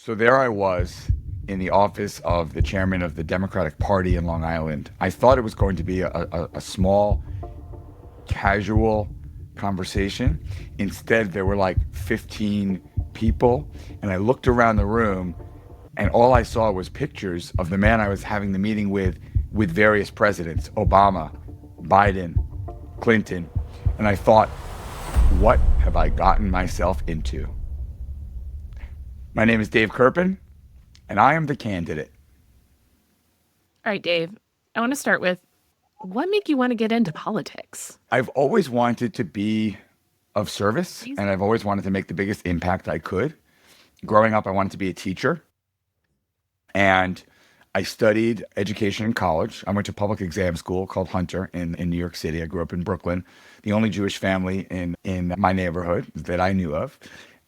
So there I was in the office of the chairman of the Democratic Party in Long Island. I thought it was going to be a small, casual conversation. Instead, there were like 15 people, and I looked around the room, and all I saw was pictures of the man I was having the meeting with various presidents: Obama, Biden, Clinton. And I thought, what have I gotten myself into? My name is Dave Kerpen, and I am the candidate. All right, Dave, I want to start with what made you want to get into politics? I've always wanted to be of service, and I've always wanted to make the biggest impact I could. Growing up, I wanted to be a teacher, and I studied education in college. I went to public exam school called Hunter in New York City. I grew up in Brooklyn, the only Jewish family in my neighborhood that I knew of.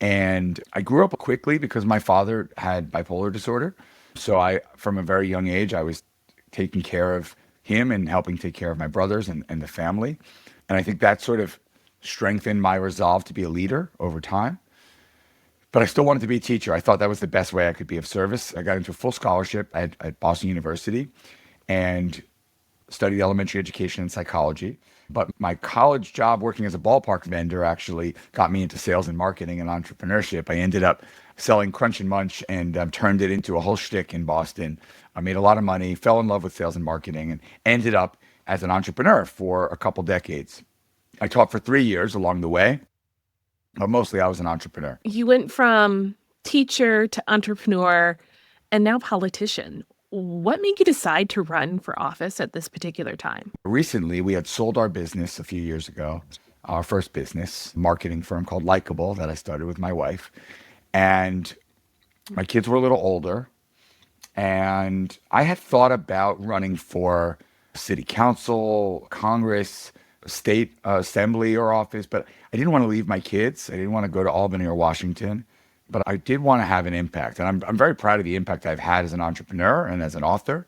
And I grew up quickly because my father had bipolar disorder. So from a very young age, I was taking care of him and helping take care of my brothers and the family. And I think that sort of strengthened my resolve to be a leader over time. But I still wanted to be a teacher. I thought that was the best way I could be of service. I got into a full scholarship at Boston University and studied elementary education and psychology. But my college job working as a ballpark vendor actually got me into sales and marketing and entrepreneurship. I ended up selling Crunch and Munch and turned it into a whole shtick in Boston. I made a lot of money, fell in love with sales and marketing, and ended up as an entrepreneur for a couple decades. I taught for 3 years along the way, but mostly I was an entrepreneur. You went from teacher to entrepreneur and now politician. What made you decide to run for office at this particular time? Recently, we had sold our business a few years ago, our first business, marketing firm called Likeable that I started with my wife. And my kids were a little older. And I had thought about running for city council, Congress, state assembly or office, but I didn't want to leave my kids. I didn't want to go to Albany or Washington, but I did want to have an impact. And I'm very proud of the impact I've had as an entrepreneur and as an author.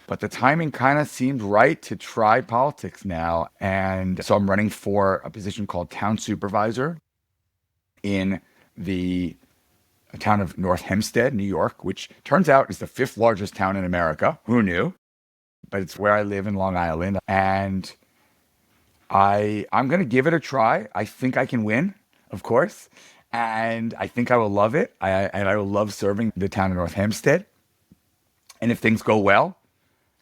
But the timing kind of seemed right to try politics now. And so I'm running for a position called town supervisor in the town of North Hempstead, New York, which turns out is the fifth largest town in America. Who knew? But it's where I live in Long Island. And I'm going to give it a try. I think I can win, of course. And I think I will love it. And I will love serving the town of North Hempstead. And if things go well,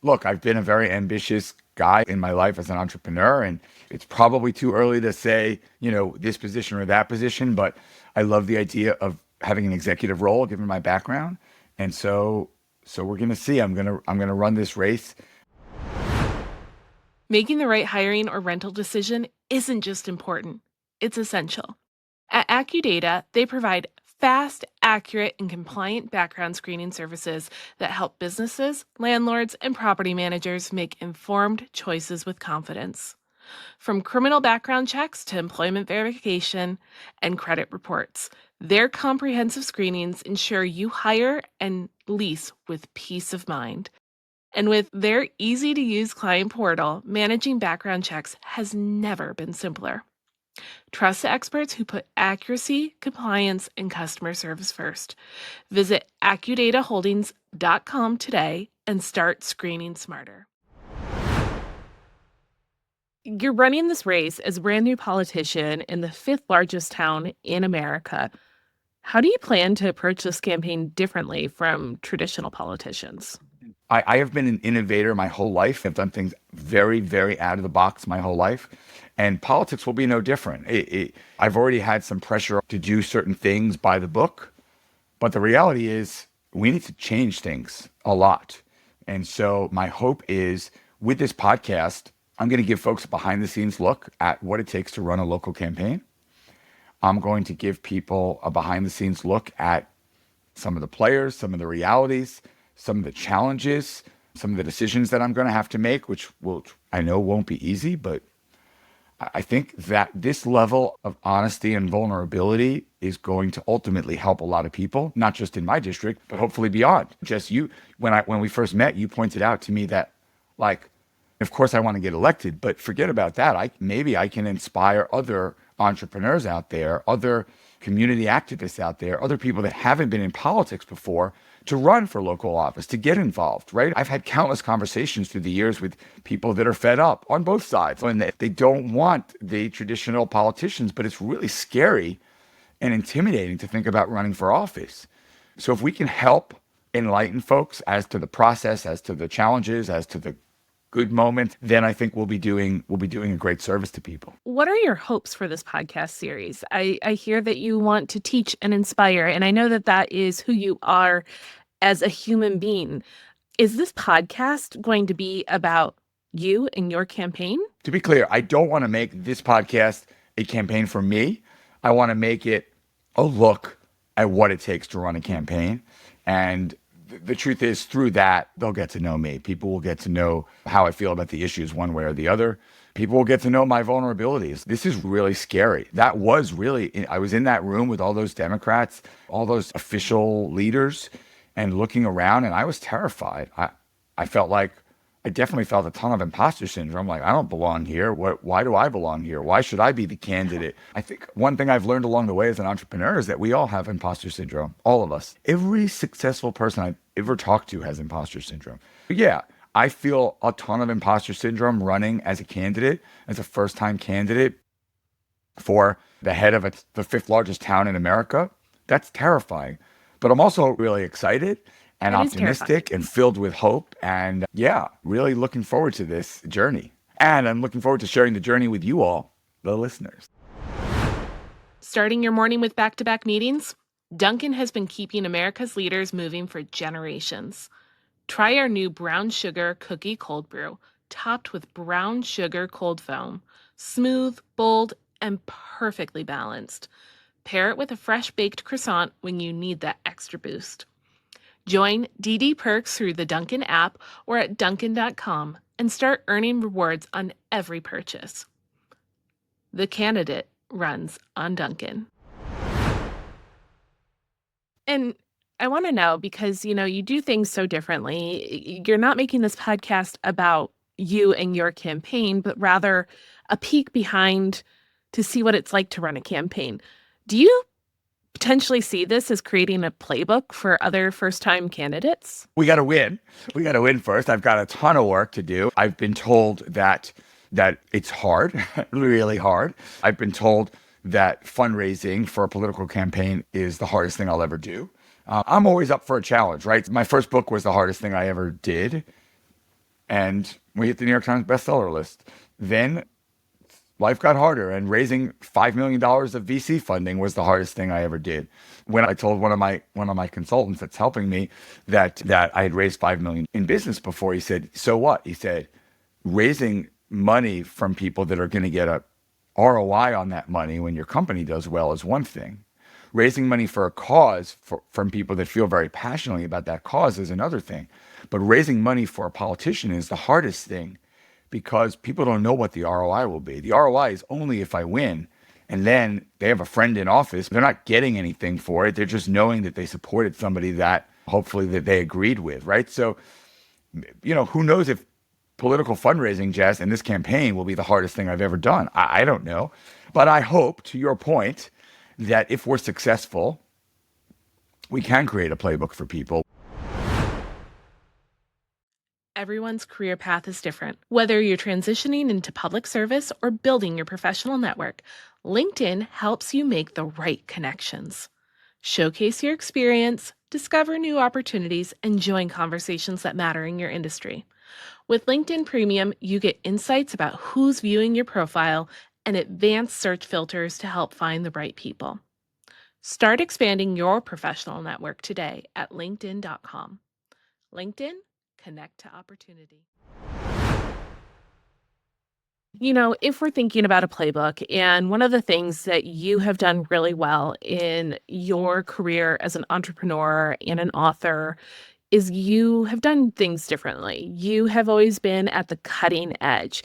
look, I've been a very ambitious guy in my life as an entrepreneur, and it's probably too early to say, this position or that position, but I love the idea of having an executive role given my background. And so we're going to see. I'm going to run this race. Making the right hiring or rental decision isn't just important, it's essential. At AccuData, they provide fast, accurate, and compliant background screening services that help businesses, landlords, and property managers make informed choices with confidence. From criminal background checks to employment verification and credit reports, their comprehensive screenings ensure you hire and lease with peace of mind. And with their easy-to-use client portal, managing background checks has never been simpler. Trust the experts who put accuracy, compliance, and customer service first. Visit accudataholdings.com today and start screening smarter. You're running this race as a brand new politician in the fifth largest town in America. How do you plan to approach this campaign differently from traditional politicians? I have been an innovator my whole life. I've done things very, very out of the box my whole life. And politics will be no different. I've already had some pressure to do certain things by the book. But the reality is we need to change things a lot. And so my hope is with this podcast, I'm going to give folks a behind the scenes look at what it takes to run a local campaign. I'm going to give people a behind the scenes look at some of the players, some of the realities, some of the challenges, some of the decisions that I'm going to have to make, which I know won't be easy, but I think that this level of honesty and vulnerability is going to ultimately help a lot of people, not just in my district, but hopefully beyond. Just when we first met, you pointed out to me that, of course I want to get elected, but forget about that. Maybe I can inspire other entrepreneurs out there, other community activists out there, other people that haven't been in politics before, to run for local office, to get involved, right? I've had countless conversations through the years with people that are fed up on both sides, and they don't want the traditional politicians, but it's really scary and intimidating to think about running for office. So if we can help enlighten folks as to the process, as to the challenges, as to the good moments, then I think we'll be doing a great service to people. What are your hopes for this podcast series? I hear that you want to teach and inspire, and I know that that is who you are as a human being. Is this podcast going to be about you and your campaign? To be clear, I don't want to make this podcast a campaign for me. I want to make it a look at what it takes to run a campaign. And the truth is, through that, they'll get to know me. People will get to know how I feel about the issues one way or the other. People will get to know my vulnerabilities. This is really scary. That was really, I was in that room with all those Democrats, all those official leaders, and looking around, and I was terrified. I felt like, I definitely felt a ton of imposter syndrome. Like, I don't belong here. Why do I belong here? Why should I be the candidate? I think one thing I've learned along the way as an entrepreneur is that we all have imposter syndrome. All of us. Every successful person I've ever talked to has imposter syndrome. But yeah, I feel a ton of imposter syndrome running as a candidate, as a first-time candidate for the head of the fifth largest town in America. That's terrifying. But I'm also really excited and optimistic and filled with hope. And yeah, really looking forward to this journey. And I'm looking forward to sharing the journey with you all, the listeners. Starting your morning with back-to-back meetings? Dunkin' has been keeping America's leaders moving for generations. Try our new brown sugar cookie cold brew, topped with brown sugar cold foam. Smooth, bold, and perfectly balanced. Pair it with a fresh baked croissant when you need that extra boost. Join DD Perks through the Dunkin' app or at Dunkin.com and start earning rewards on every purchase. The candidate runs on Dunkin'. And I want to know, because, you do things so differently. You're not making this podcast about you and your campaign, but rather a peek behind to see what it's like to run a campaign. Do you potentially see this as creating a playbook for other first-time candidates? We got to win. We got to win first. I've got a ton of work to do. I've been told that it's hard, really hard. I've been told that fundraising for a political campaign is the hardest thing I'll ever do. I'm always up for a challenge, right? My first book was the hardest thing I ever did, and we hit the New York Times bestseller list. Then life got harder, and raising $5 million of VC funding was the hardest thing I ever did. When I told one of my consultants that's helping me that I had raised $5 million in business before, he said, "So what?" He said, "Raising money from people that are going to get a ROI on that money when your company does well is one thing. Raising money for a cause from people that feel very passionately about that cause is another thing. But raising money for a politician is the hardest thing, because people don't know what the ROI will be. The ROI is only if I win, and then they have a friend in office. They're not getting anything for it. They're just knowing that they supported somebody that hopefully that they agreed with, right? So, who knows if political fundraising, Jess, and this campaign will be the hardest thing I've ever done. I don't know. But I hope, to your point, that if we're successful, we can create a playbook for people. Everyone's career path is different. Whether you're transitioning into public service or building your professional network, LinkedIn helps you make the right connections. Showcase your experience, discover new opportunities, and join conversations that matter in your industry. With LinkedIn Premium, you get insights about who's viewing your profile and advanced search filters to help find the right people. Start expanding your professional network today at linkedin.com. LinkedIn, connect to opportunity. If we're thinking about a playbook, and one of the things that you have done really well in your career as an entrepreneur and an author is you have done things differently. You have always been at the cutting edge.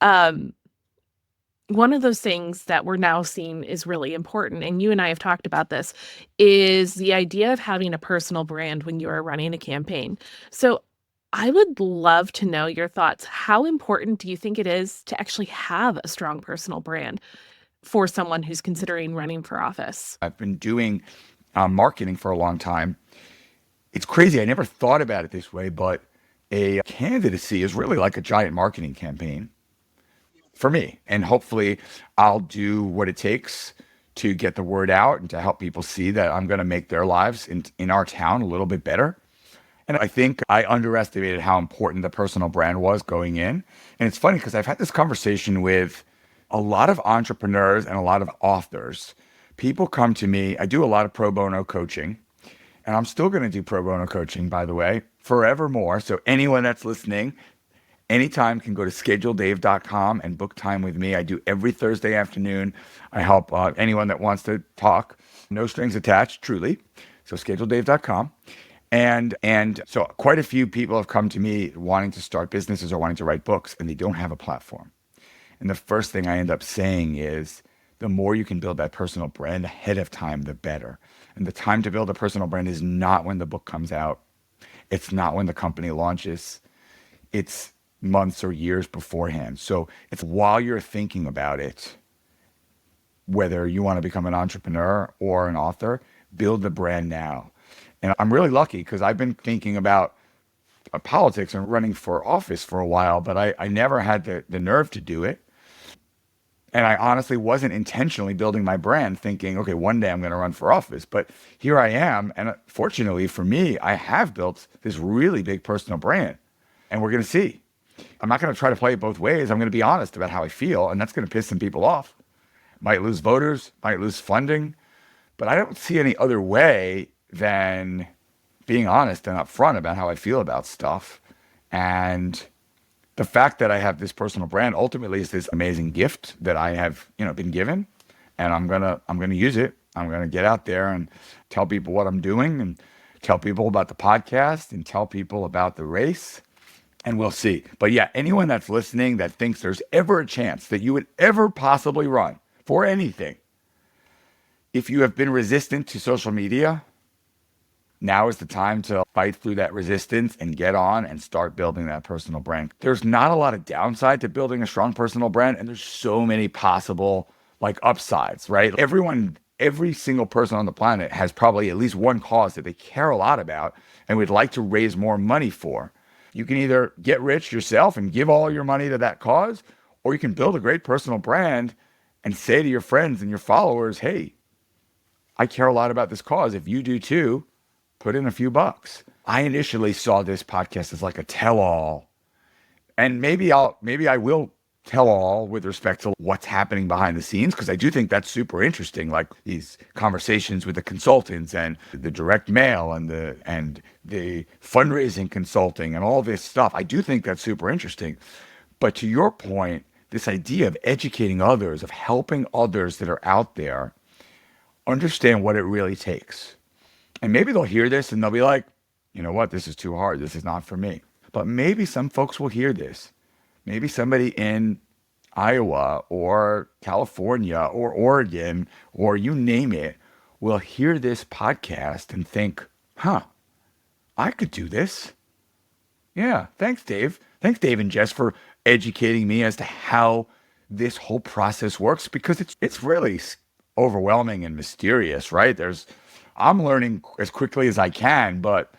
One of those things that we're now seeing is really important, and you and I have talked about this, is the idea of having a personal brand when you are running a campaign. So I would love to know your thoughts. How important do you think it is to actually have a strong personal brand? for someone who's considering running for office? I've been doing marketing for a long time. It's crazy. I never thought about it this way, but a candidacy is really like a giant marketing campaign for me. And hopefully, I'll do what it takes to get the word out and to help people see that I'm going to make their lives in our town a little bit better. And I think I underestimated how important the personal brand was going in. And it's funny because I've had this conversation with a lot of entrepreneurs and a lot of authors. People come to me, I do a lot of pro bono coaching, and I'm still going to do pro bono coaching, by the way, forevermore. So anyone that's listening, anytime can go to scheduledave.com and book time with me. I do every Thursday afternoon. I help anyone that wants to talk. No strings attached, truly. So scheduledave.com. And so quite a few people have come to me wanting to start businesses or wanting to write books, and they don't have a platform. And the first thing I end up saying is the more you can build that personal brand ahead of time, the better. And the time to build a personal brand is not when the book comes out. It's not when the company launches. It's months or years beforehand. So it's while you're thinking about it, whether you want to become an entrepreneur or an author, build the brand now. And I'm really lucky because I've been thinking about politics and running for office for a while, but I never had the nerve to do it. And I honestly wasn't intentionally building my brand thinking, okay, one day I'm going to run for office. But here I am. And fortunately for me, I have built this really big personal brand. And we're going to see. I'm not going to try to play it both ways. I'm going to be honest about how I feel. And that's going to piss some people off. Might lose voters, might lose funding. But I don't see any other way than being honest and upfront about how I feel about stuff. And the fact that I have this personal brand ultimately is this amazing gift that I have, been given, and I'm gonna use it. I'm gonna get out there and tell people what I'm doing, and tell people about the podcast, and tell people about the race, and we'll see. But yeah, anyone that's listening that thinks there's ever a chance that you would ever possibly run for anything, if you have been resistant to social media, now is the time to fight through that resistance and get on and start building that personal brand. There's not a lot of downside to building a strong personal brand, and there's so many possible upsides, right? Every single person on the planet has probably at least one cause that they care a lot about and would like to raise more money for. You can either get rich yourself and give all your money to that cause, or you can build a great personal brand and say to your friends and your followers, hey, I care a lot about this cause. If you do too, put in a few bucks. I initially saw this podcast as like a tell-all, and maybe I will tell all with respect to what's happening behind the scenes, because I do think that's super interesting, like these conversations with the consultants and the direct mail and the fundraising consulting and all this stuff. I do think that's super interesting. But to your point, this idea of educating others, of helping others that are out there understand what it really takes. And maybe they'll hear this and they'll be like, you know what, this is too hard. This is not for me. But maybe some folks will hear this. Maybe somebody in Iowa or California or Oregon or you name it will hear this podcast and think, I could do this. Yeah, thanks, Dave. Thanks, Dave and Jess, for educating me as to how this whole process works, because it's really overwhelming and mysterious, right? I'm learning as quickly as I can, but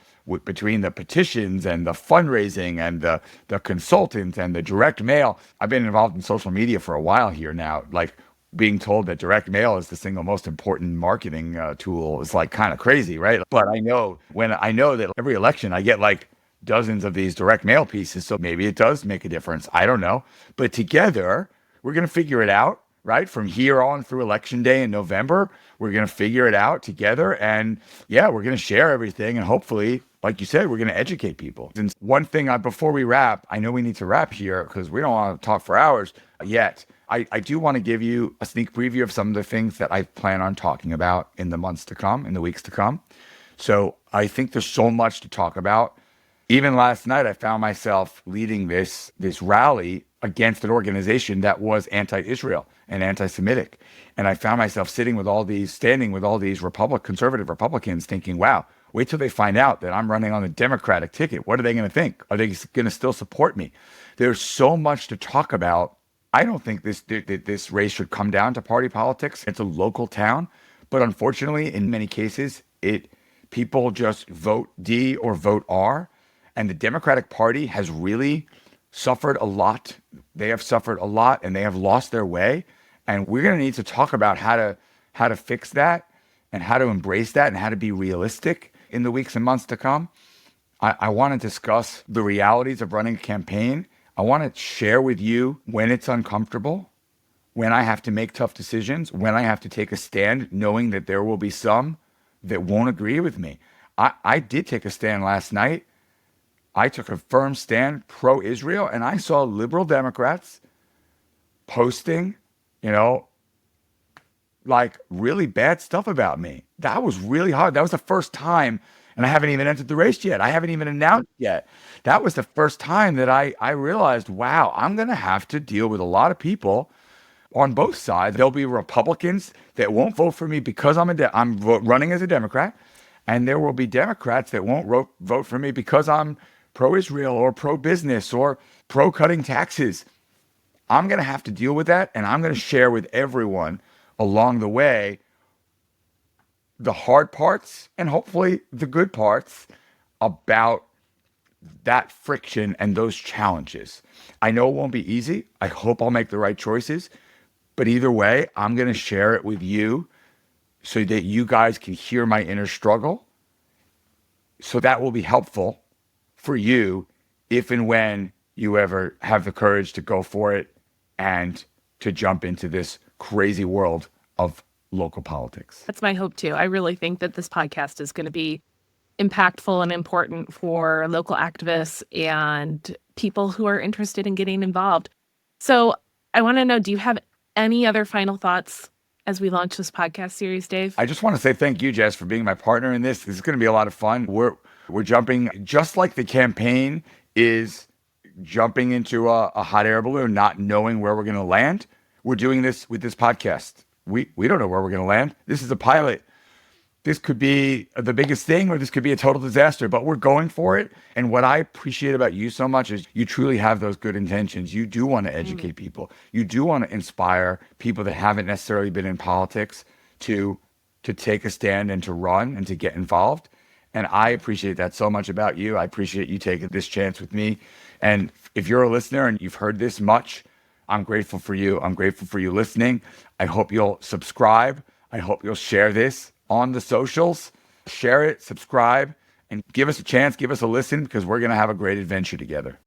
between the petitions and the fundraising and the consultants and the direct mail, I've been involved in social media for a while here now. Like, being told that direct mail is the single most important marketing tool is like kind of crazy, right? But I know that every election I get like dozens of these direct mail pieces, so maybe it does make a difference. I don't know. But together, we're going to figure it out. Right? From here on through election day in November, we're going to figure it out together. And yeah, we're going to share everything. And hopefully, like you said, we're going to educate people. And one thing before we wrap, I know we need to wrap here because we don't want to talk for hours yet. I do want to give you a sneak preview of some of the things that I plan on talking about in the months to come, in the weeks to come. So I think there's so much to talk about. Even last night, I found myself leading this rally against an organization that was anti-Israel and anti-Semitic. And I found myself standing with all these conservative Republicans thinking, wow, wait till they find out that I'm running on the Democratic ticket. What are they going to think? Are they going to still support me? There's so much to talk about I don't think this race should come down to party politics. It's a local town, but unfortunately, in many cases, people just vote D or vote R, and the Democratic Party has really suffered a lot. They have suffered a lot, and they have lost their way. And we're going to need to talk about how to fix that, and how to embrace that, and how to be realistic in the weeks and months to come. I want to discuss the realities of running a campaign. I want to share with you when it's uncomfortable, when I have to make tough decisions, when I have to take a stand, knowing that there will be some that won't agree with me. I did take a stand last night. I took a firm stand pro-Israel, and I saw liberal Democrats posting, you know, like really bad stuff about me. That was really hard. That was the first time, and I haven't even entered the race yet. I haven't even announced yet. That was the first time that I realized, wow, I'm going to have to deal with a lot of people on both sides. There'll be Republicans that won't vote for me because I'm running as a Democrat, and there will be Democrats that won't vote for me because I'm pro-Israel or pro-business or pro-cutting taxes. I'm going to have to deal with that, and I'm going to share with everyone along the way the hard parts and hopefully the good parts about that friction and those challenges. I know it won't be easy. I hope I'll make the right choices. But either way, I'm going to share it with you so that you guys can hear my inner struggle. So that will be helpful for you if and when you ever have the courage to go for it and to jump into this crazy world of local politics. That's my hope too. I really think that this podcast is going to be impactful and important for local activists and people who are interested in getting involved. So I want to know, do you have any other final thoughts as we launch this podcast series, Dave? I just want to say thank you, Jess, for being my partner in this. This is going to be a lot of fun. We're jumping, just like the campaign is jumping into a hot air balloon, not knowing where we're going to land. We're doing this with this podcast. We don't know where we're going to land. This is a pilot. This could be the biggest thing, or this could be a total disaster, but we're going for it. And what I appreciate about you so much is you truly have those good intentions. You do want to educate people. You do want to inspire people that haven't necessarily been in politics to take a stand and to run and to get involved. And I appreciate that so much about you. I appreciate you taking this chance with me. And if you're a listener and you've heard this much, I'm grateful for you. I'm grateful for you listening. I hope you'll subscribe. I hope you'll share this on the socials. Share it, subscribe, and give us a chance, give us a listen, because we're going to have a great adventure together.